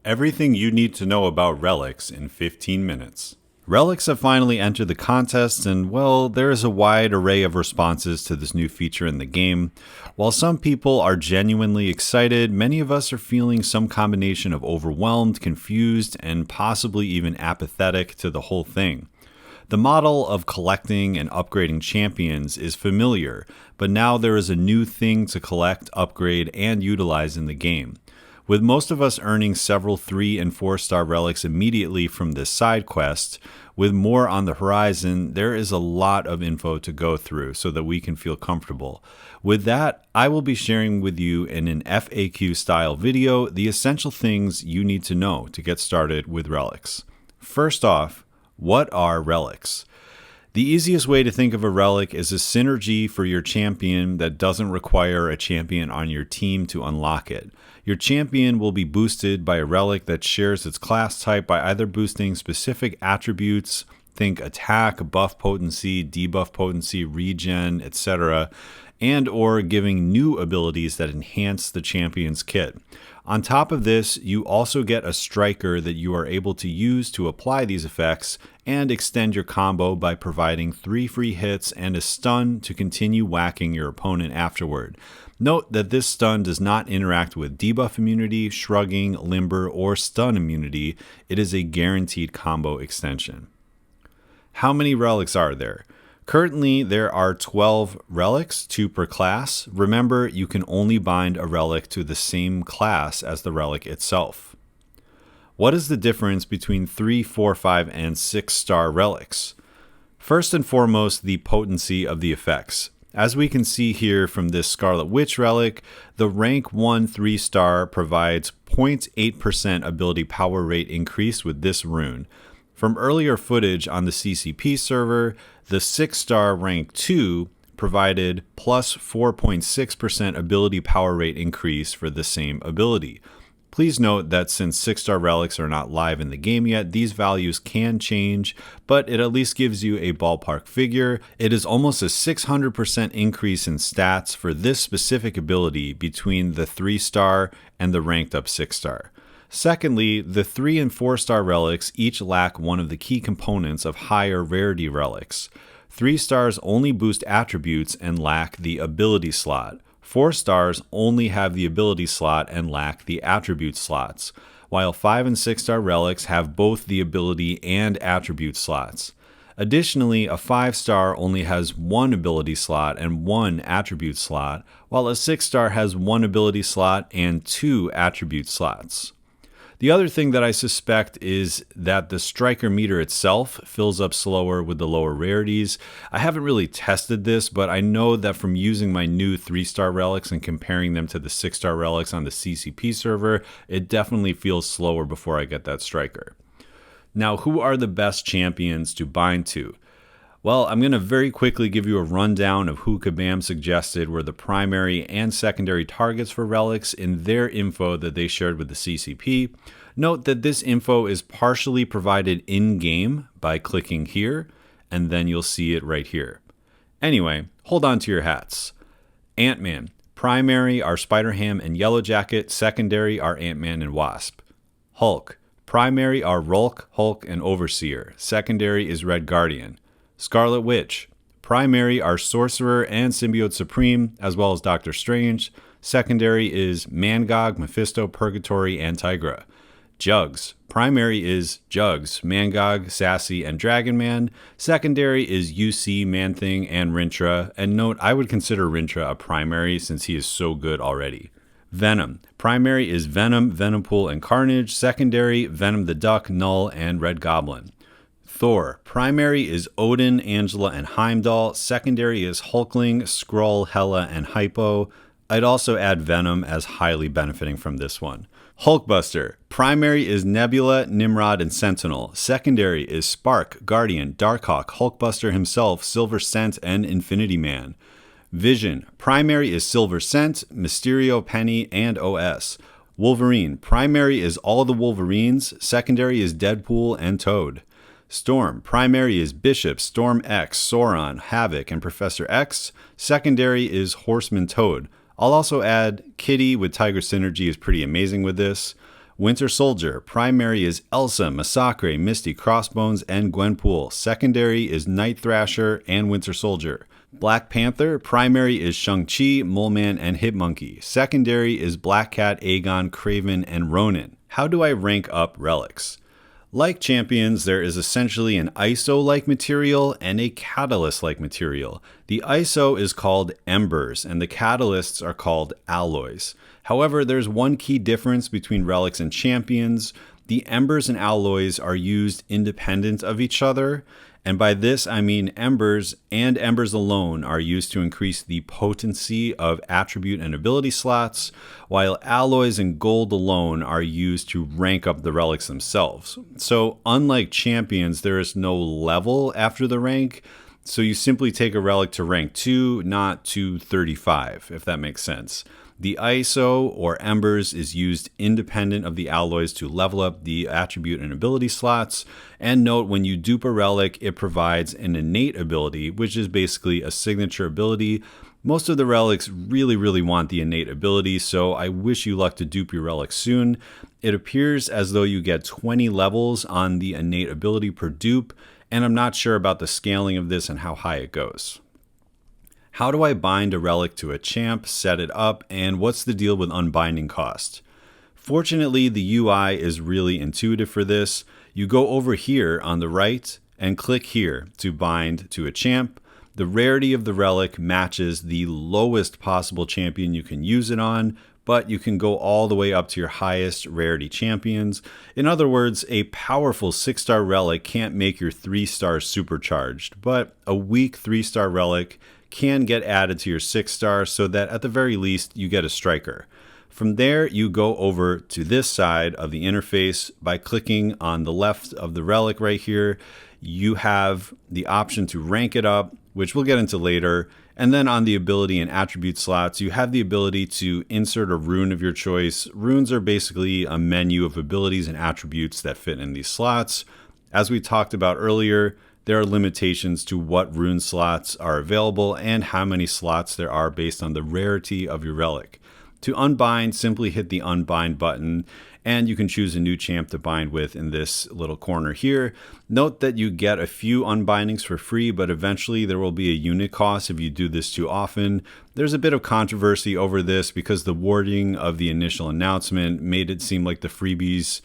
Everything you need to know about relics in 15 minutes. Relics have finally entered the contest, and well, there is a wide array of responses to this new feature in the game. While some people are genuinely excited, many of us are feeling some combination of overwhelmed, confused, and possibly even apathetic to the whole thing. The model of collecting and upgrading champions is familiar, but now there is a new thing to collect, upgrade, and utilize in the game. With most of us earning several 3 and 4-star relics immediately from this side quest, with more on the horizon, there is a lot of info to go through so that we can feel comfortable. With that, I will be sharing with you in an FAQ style video the essential things you need to know to get started with relics. First off, what are relics? The easiest way to think of a relic is a synergy for your champion that doesn't require a champion on your team to unlock it. Your champion will be boosted by a relic that shares its class type by either boosting specific attributes, think attack, buff potency, debuff potency, regen, etc., and or giving new abilities that enhance the champion's kit. On top of this, you also get a striker that you are able to use to apply these effects and extend your combo by providing 3 free hits and a stun to continue whacking your opponent afterward. Note that this stun does not interact with debuff immunity, shrugging, limber, or stun immunity. It is a guaranteed combo extension. How many relics are there? Currently, there are 12 relics, 2 per class. Remember, you can only bind a relic to the same class as the relic itself. What is the difference between 3, 4, 5, and 6-star relics? First and foremost, the potency of the effects. As we can see here from this Scarlet Witch relic, the rank 1 3-star provides 0.8% ability power rate increase with this rune. From earlier footage on the CCP server, the 6-star rank 2 provided plus 4.6% ability power rate increase for the same ability. Please note that since 6-star relics are not live in the game yet, these values can change, but it at least gives you a ballpark figure. It is almost a 600% increase in stats for this specific ability between the 3-star and the ranked up 6-star. Secondly, the 3 and 4-star relics each lack one of the key components of higher rarity relics. 3 stars only boost attributes and lack the ability slot. 4 stars only have the ability slot and lack the attribute slots, while 5 and 6-star relics have both the ability and attribute slots. Additionally, a 5-star only has 1 ability slot and 1 attribute slot, while a 6-star has 1 ability slot and 2 attribute slots. The other thing that I suspect is that the striker meter itself fills up slower with the lower rarities. I haven't really tested this, but I know that from using my new 3-star relics and comparing them to the 6-star relics on the CCP server, it definitely feels slower before I get that striker. Now, who are the best champions to bind to? Well, I'm going to very quickly give you a rundown of who Kabam suggested were the primary and secondary targets for relics in their info that they shared with the CCP. Note that this info is partially provided in-game by clicking here, and then you'll see it right here. Anyway, hold on to your hats. Ant-Man. Primary are Spider-Ham and Yellowjacket. Secondary are Ant-Man and Wasp. Hulk. Primary are Rolk, Hulk, and Overseer. Secondary is Red Guardian. Scarlet Witch. Primary are Sorcerer and Symbiote Supreme, as well as Doctor Strange. Secondary is Mangog, Mephisto, Purgatory, and Tigra. Jugs. Primary is Jugs, Mangog, Sassy, and Dragon Man. Secondary is UC, Man-Thing, and Rintra. And note, I would consider Rintra a primary since he is so good already. Venom. Primary is Venom, Venompool, and Carnage. Secondary, Venom the Duck, Null, and Red Goblin. Thor. Primary is Odin, Angela, and Heimdall. Secondary is Hulkling, Skrull, Hela, and Hypo. I'd also add Venom as highly benefiting from this one. Hulkbuster. Primary is Nebula, Nimrod, and Sentinel. Secondary is Spark, Guardian, Darkhawk, Hulkbuster himself, Silver Scent, and Infinity Man. Vision. Primary is Silver Scent, Mysterio, Penny, and OS. Wolverine. Primary is all the Wolverines. Secondary is Deadpool and Toad. Storm. Primary is Bishop, Storm X, Sauron, Havoc, and Professor X. Secondary is Horseman Toad. I'll also add Kitty with Tiger Synergy is pretty amazing with this. Winter Soldier, primary is Elsa, Massacre, Misty, Crossbones, and Gwenpool. Secondary is Night Thrasher and Winter Soldier. Black Panther, primary is Shang-Chi, Mole Man, and Hitmonkey. Secondary is Black Cat, Aegon, Kraven, and Ronin. How do I rank up relics? Like champions, there is essentially an ISO-like material and a catalyst-like material. The ISO is called embers, and the catalysts are called alloys. However, there's one key difference between relics and champions. The embers and alloys are used independent of each other, and by this I mean embers and embers alone are used to increase the potency of attribute and ability slots, while alloys and gold alone are used to rank up the relics themselves. So unlike champions, there is no level after the rank, so you simply take a relic to rank 2, not to 35, if that makes sense. The ISO, or embers, is used independent of the alloys to level up the attribute and ability slots. And note, when you dupe a relic, it provides an innate ability, which is basically a signature ability. Most of the relics really want the innate ability, so I wish you luck to dupe your relic soon. It appears as though you get 20 levels on the innate ability per dupe, and I'm not sure about the scaling of this and how high it goes. How do I bind a relic to a champ, set it up, and what's the deal with unbinding cost? Fortunately, the UI is really intuitive for this. You go over here on the right and click here to bind to a champ. The rarity of the relic matches the lowest possible champion you can use it on, but you can go all the way up to your highest rarity champions. In other words, a powerful 6-star relic can't make your 3-star supercharged, but a weak 3-star relic can get added to your 6-star so that at the very least you get a striker. From there, you go over to this side of the interface by clicking on the left of the relic right here. You have the option to rank it up, which we'll get into later. And then on the ability and attribute slots, you have the ability to insert a rune of your choice. Runes are basically a menu of abilities and attributes that fit in these slots. As we talked about earlier, there are limitations to what rune slots are available and how many slots there are based on the rarity of your relic. To unbind, simply hit the unbind button, and you can choose a new champ to bind with in this little corner here. Note that you get a few unbindings for free, but eventually there will be a unit cost if you do this too often. There's a bit of controversy over this because the wording of the initial announcement made it seem like the freebies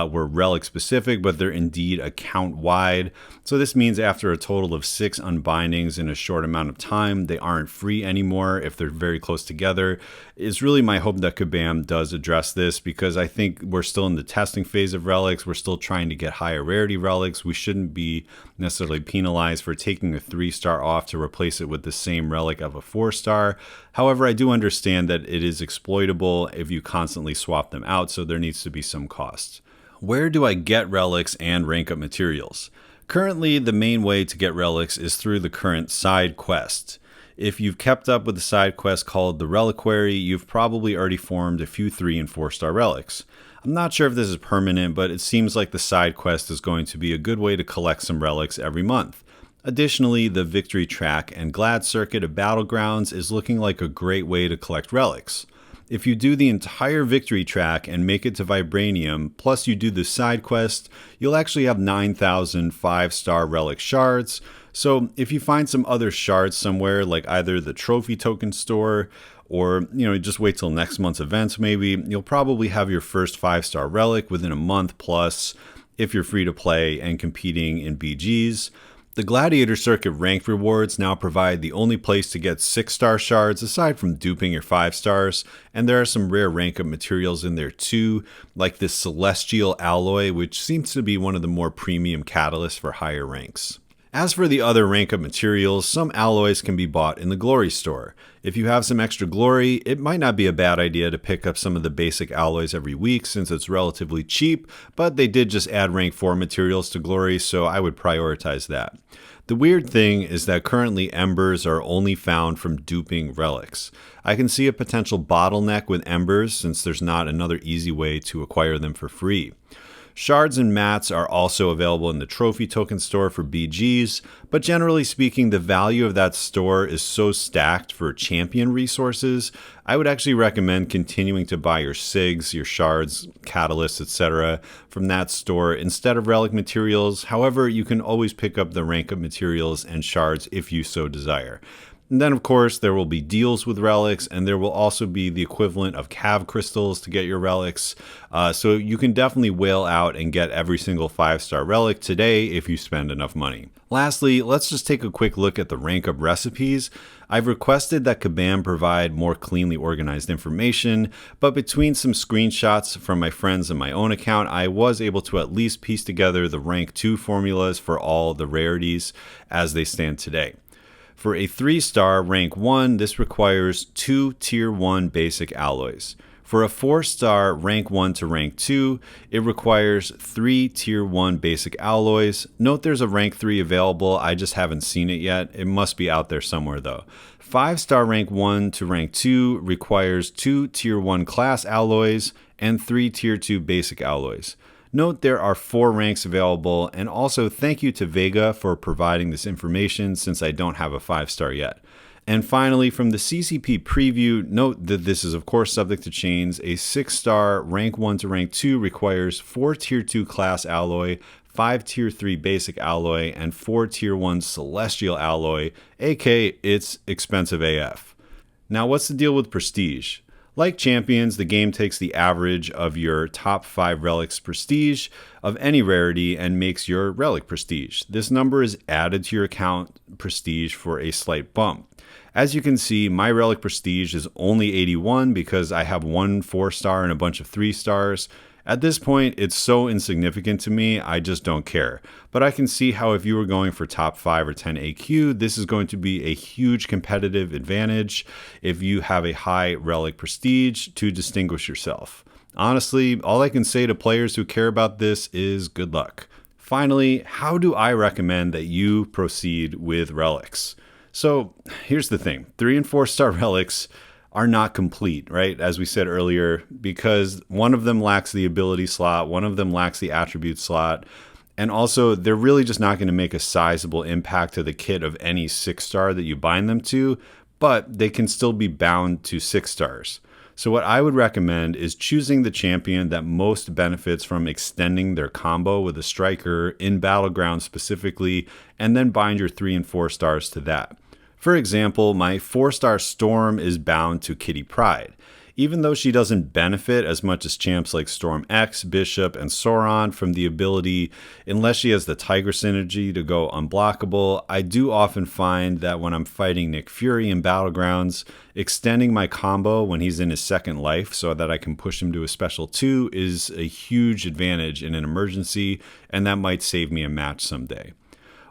were relic specific, but they're indeed account wide. So this means after a total of 6 unbindings in a short amount of time, they aren't free anymore if they're very close together. It's really my hope that Kabam does address this, because I think we're still in the testing phase of relics. We're still trying to get higher rarity relics. We shouldn't be necessarily penalized for taking a 3-star off to replace it with the same relic of a 4-star. However, I do understand that it is exploitable if you constantly swap them out, so there needs to be some cost. Where do I get relics and rank up materials? Currently, the main way to get relics is through the current side quest. If you've kept up with the side quest called the Reliquary, you've probably already formed a few 3- and 4-star relics. I'm not sure if this is permanent, but it seems like the side quest is going to be a good way to collect some relics every month. Additionally, the Victory Track and Glad Circuit of Battlegrounds is looking like a great way to collect relics. If you do the entire Victory Track and make it to Vibranium, plus you do the side quest, you'll actually have 9,000 5-star relic shards. So if you find some other shards somewhere, like either the trophy token store, or just wait till next month's events maybe, you'll probably have your first 5-star relic within a month plus, if you're free to play and competing in BGs. The Gladiator Circuit ranked rewards now provide the only place to get 6-star shards aside from duping your 5-stars, and there are some rare rank up materials in there too, like this Celestial Alloy, which seems to be one of the more premium catalysts for higher ranks. As for the other rank up materials, some alloys can be bought in the Glory store. If you have some extra glory, it might not be a bad idea to pick up some of the basic alloys every week since it's relatively cheap, but they did just add rank 4 materials to glory, so I would prioritize that. The weird thing is that currently embers are only found from duping relics. I can see a potential bottleneck with embers since there's not another easy way to acquire them for free. Shards and mats are also available in the trophy token store for BGs, but generally speaking, the value of that store is so stacked for champion resources, I would actually recommend continuing to buy your SIGs, your shards, catalysts, etc. from that store instead of relic materials. However, you can always pick up the rank up materials and shards if you so desire. And then, of course, there will be deals with relics, and there will also be the equivalent of cav crystals to get your relics. So you can definitely whale out and get every single 5-star relic today if you spend enough money. Lastly, let's just take a quick look at the rank up recipes. I've requested that Kabam provide more cleanly organized information, but between some screenshots from my friends and my own account, I was able to at least piece together the rank 2 formulas for all the rarities as they stand today. For a 3-star rank 1, this requires 2 tier 1 basic alloys. For a 4-star rank 1 to rank 2, it requires 3 tier 1 basic alloys. Note there's a rank 3 available, I just haven't seen it yet. It must be out there somewhere though. 5-star rank 1 to rank 2 requires 2 tier 1 class alloys and 3 tier 2 basic alloys. Note there are 4 ranks available, and also thank you to Vega for providing this information since I don't have a 5-star yet. And finally, from the CCP preview, note that this is of course subject to change. A 6-star rank 1 to rank 2 requires 4 tier 2 class alloy, 5 tier 3 basic alloy, and 4 tier 1 celestial alloy, aka it's expensive AF. Now what's the deal with prestige? Like Champions, the game takes the average of your top 5 relics prestige of any rarity and makes your relic prestige. This number is added to your account prestige for a slight bump. As you can see, my relic prestige is only 81 because I have 1 4-star and a bunch of 3 stars. At this point, it's so insignificant to me, I just don't care. But I can see how if you were going for top 5 or 10 AQ, this is going to be a huge competitive advantage if you have a high relic prestige to distinguish yourself. Honestly, all I can say to players who care about this is good luck. Finally, how do I recommend that you proceed with relics? So here's the thing, 3 and 4-star relics are not complete, right? As we said earlier, because one of them lacks the ability slot, one of them lacks the attribute slot, and also they're really just not going to make a sizable impact to the kit of any 6-star that you bind them to, but they can still be bound to 6 stars. So what I would recommend is choosing the champion that most benefits from extending their combo with a striker in Battleground specifically, and then bind your 3 and 4 stars to that. For example, my 4-star Storm is bound to Kitty Pryde. Even though she doesn't benefit as much as champs like Storm X, Bishop, and Sauron from the ability, unless she has the Tiger synergy to go unblockable, I do often find that when I'm fighting Nick Fury in Battlegrounds, extending my combo when he's in his second life so that I can push him to a special 2 is a huge advantage in an emergency, and that might save me a match someday.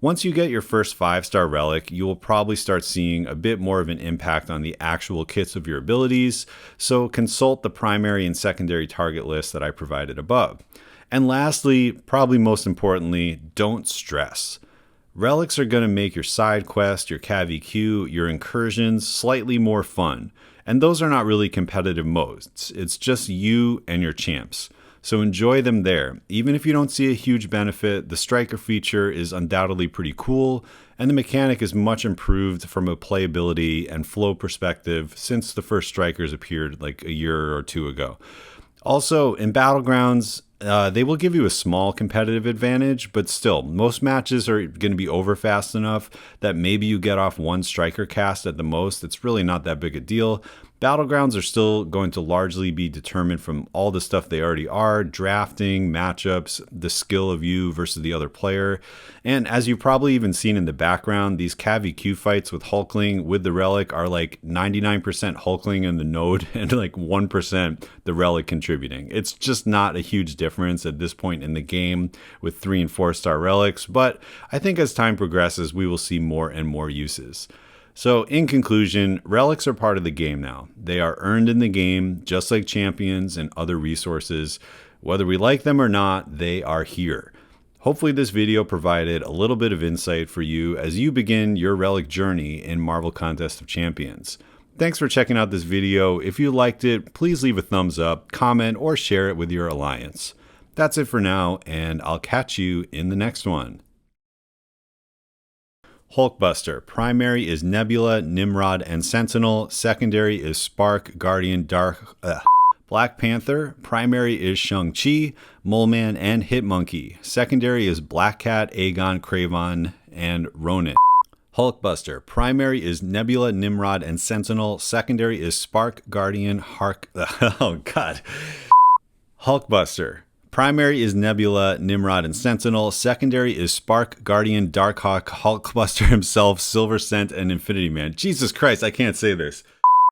Once you get your first 5-star relic, you will probably start seeing a bit more of an impact on the actual kits of your abilities, so consult the primary and secondary target list that I provided above. And lastly, probably most importantly, don't stress. Relics are going to make your side quest, your CAV-EQ, your incursions slightly more fun, and those are not really competitive modes, it's just you and your champs. So enjoy them there. Even if you don't see a huge benefit, the striker feature is undoubtedly pretty cool, and the mechanic is much improved from a playability and flow perspective since the first strikers appeared like a year or 2 ago. Also, in Battlegrounds, they will give you a small competitive advantage, but still, most matches are going to be over fast enough that maybe you get off 1 striker cast at the most. It's really not that big a deal. Battlegrounds are still going to largely be determined from all the stuff they already are, drafting, matchups, the skill of you versus the other player. And as you've probably even seen in the background, these CAV-EQ fights with Hulkling with the Relic are like 99% Hulkling in the node and like 1% the Relic contributing. It's just not a huge difference at this point in the game with 3 and 4-star Relics, but I think as time progresses, we will see more and more uses. So in conclusion, relics are part of the game now. They are earned in the game, just like champions and other resources. Whether we like them or not, they are here. Hopefully this video provided a little bit of insight for you as you begin your relic journey in Marvel Contest of Champions. Thanks for checking out this video. If you liked it, please leave a thumbs up, comment, or share it with your alliance. That's it for now, and I'll catch you in the next one. Hulkbuster. Primary is Nebula, Nimrod, and Sentinel. Secondary is Spark, Guardian, Black Panther. Primary is Shang-Chi, Moleman, and Hitmonkey. Secondary is Black Cat, Aegon, Craven, and Ronin. Hulkbuster. Primary is Nebula, Nimrod, and Sentinel. Secondary is Spark, Guardian, oh god. Hulkbuster. Primary is Nebula, Nimrod, and Sentinel. Secondary is Spark, Guardian, Darkhawk, Hulkbuster himself, Silver Scent, and Infinity Man. Jesus Christ, I can't say this.